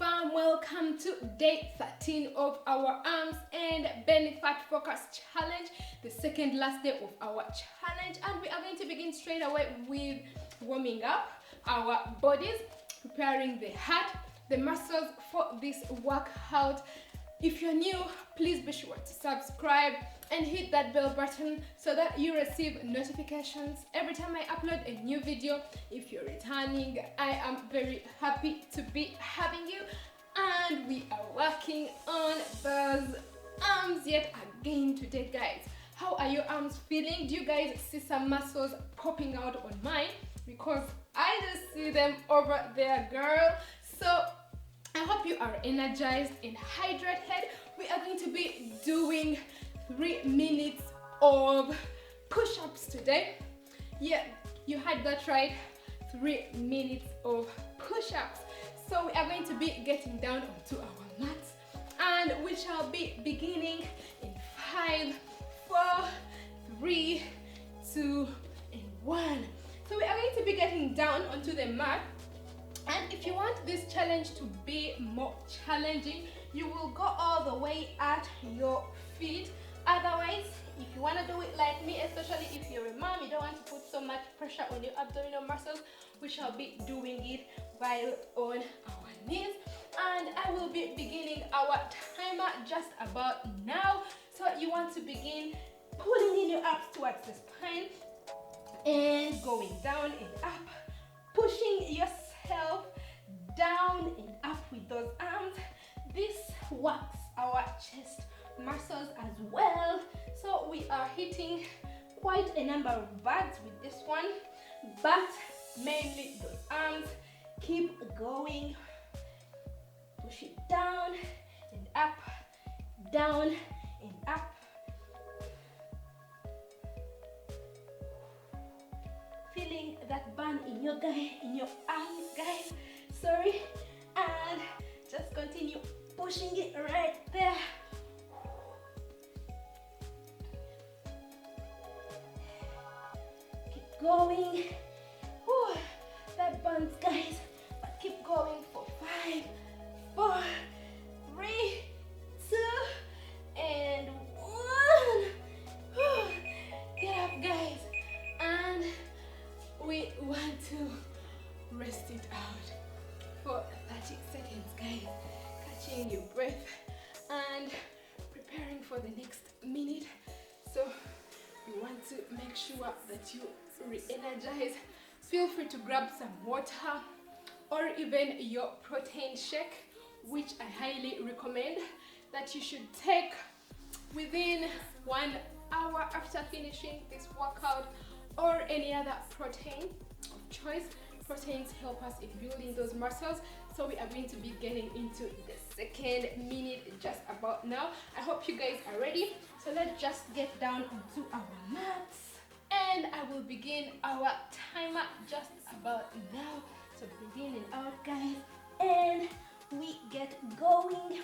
fam, welcome to day 13 of our arms and belly fat focus challenge, the second last day of our challenge, and we are going to begin straight away with warming up our bodies, preparing the heart, the muscles for this workout. If you're new, please be sure to subscribe and hit that bell button so that you receive notifications every time I upload a new video. If you're returning, I am very happy to be having you, and we are working on those arms yet again today, guys. How are your arms feeling? Do you guys see some muscles popping out on mine? Because I just see them over there, girl. So I hope you are energized and hydrated. We are going to be doing 3 minutes of push-ups today. Yeah, you heard that right. 3 minutes of push-ups. So we are going to be getting down onto our mats, and we shall be beginning in 5, 4, 3, 2, and 1. So we are going to be getting down onto the mat. And if you want this challenge to be more challenging, you will go all the way at your feet. Otherwise, if you want to do it like me, especially if you're a mom, you don't want to put so much pressure on your abdominal muscles, we shall be doing it while on our knees. And I will be beginning our timer just about now. So you want to begin pulling in your abs towards the spine and going down and up, pushing yourself down and up with those arms. This works our chest muscles as well, so we are hitting quite a number of bars with this one, but mainly those arms. Keep going, push it down and up, down and up. Feeling that burn in your arms, guys. Sorry, and just continue pushing it right there. Keep going. Whew, that burns, guys. But keep going for 5, 4, 3, 2, and 1. Whew. Get up, guys, and we want to rest it out for 30 seconds, guys. Catching your breath and preparing for the next minute. So you want to make sure that you re-energize. Feel free to grab some water or even your protein shake, which I highly recommend that you should take within 1 hour after finishing this workout, or any other protein of choice. Proteins help us in building those muscles. So we are going to be getting into the second minute just about now. I hope you guys are ready. So let's just get down onto our mats, and I will begin our timer just about now. So beginning out, guys, and we get going.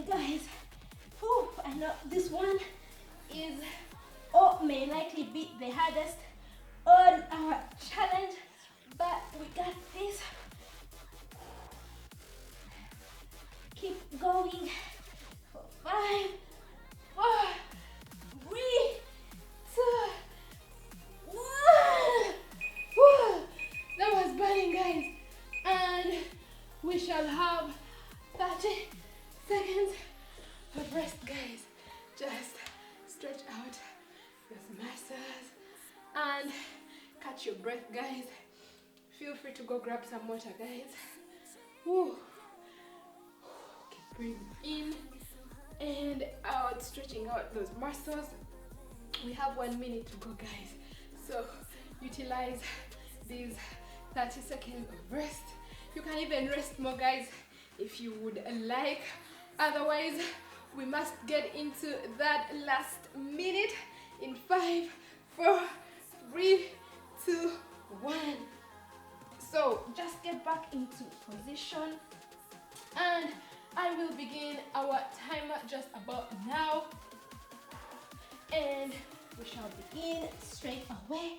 Guys, whew, I know this one is or may likely be the hardest on our challenge, but we got this. Keep going for 5, 4, 3, 2, 1. Whew, that was burning, guys, and we shall have 30 seconds of rest, guys. Just stretch out those muscles and catch your breath, guys. Feel free to go grab some water, guys. Woo. Keep breathing in and out, stretching out those muscles. We have 1 minute to go, guys, so utilize these 30 seconds of rest. You can even rest more, guys. if you would like. Otherwise, we must get into that last minute in 5, 4, 3, 2, 1. So just get back into position and I will begin our timer just about now, and we shall begin straight away.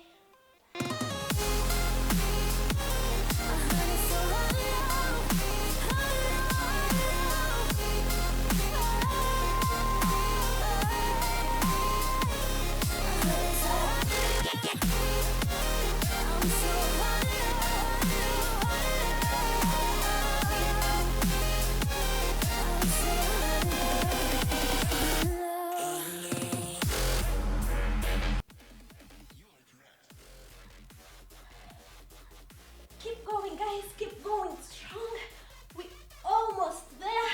Keep going, guys, keep going strong. We're almost there.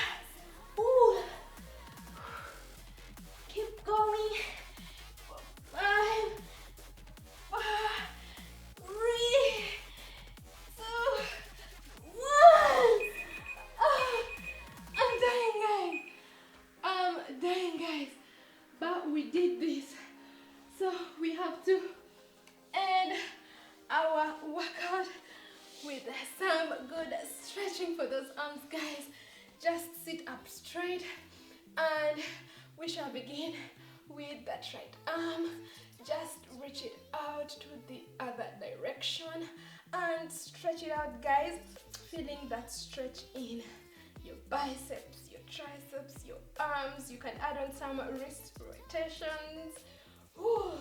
Ooh. Keep going. 5, 4, 3, 2, 1. Oh, I'm dying, guys. But we did this. So we have to end our workout with some good stretching for those arms, guys. Just sit up straight and we shall begin with that right arm. Just reach it out to the other direction and stretch it out, guys. Feeling that stretch in your biceps, your triceps, your arms. You can add on some wrist rotations. Whew.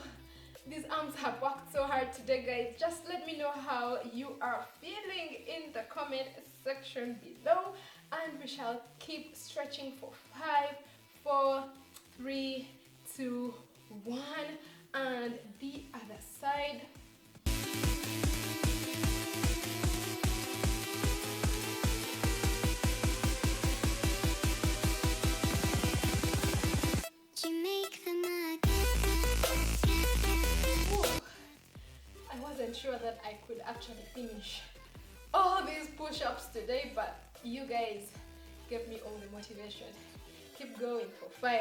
These arms have worked so hard today, guys. Just let me know how you are feeling in the comment section below, and we shall keep stretching for 5, 4, 3, 2, 1, and the other side. Sure that I could actually finish all these push-ups today, but you guys gave me all the motivation. Keep going for 5,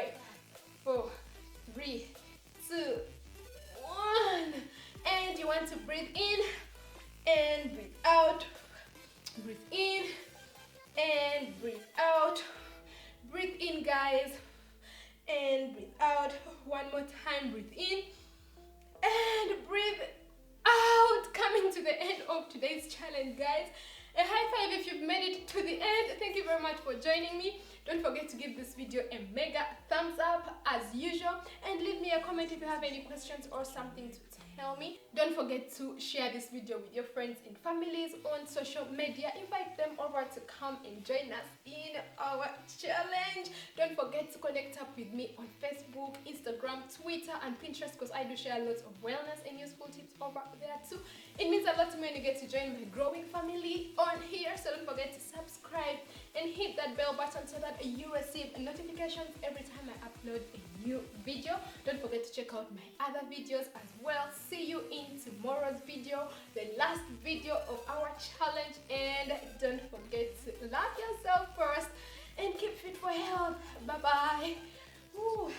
4, 3, 2, 1, and you want to breathe in and breathe out, breathe in and breathe out, breathe in, guys, and breathe out. One more time, breathe in and breathe out. Coming to the end of today's challenge, guys. A high five if you've made it to the end. Thank you very much for joining me. Don't forget to give this video a mega thumbs up as usual, and leave me a comment if you have any questions or something to tell me. Don't forget to share this video with your friends and families on social media. Invite them over to come and join us in our challenge. Don't forget to connect up with me on Facebook, Instagram, Twitter, and Pinterest, because I do share lots of wellness and useful tips over there too. It means a lot to me when you get to join my growing family on here. So don't forget to subscribe and hit that bell button so that you receive notifications every time I upload a new video. Don't forget to check out my other videos as well. See you in tomorrow's video, the last video of our challenge, and don't forget to love yourself first and keep fit for health. Bye bye. Ooh.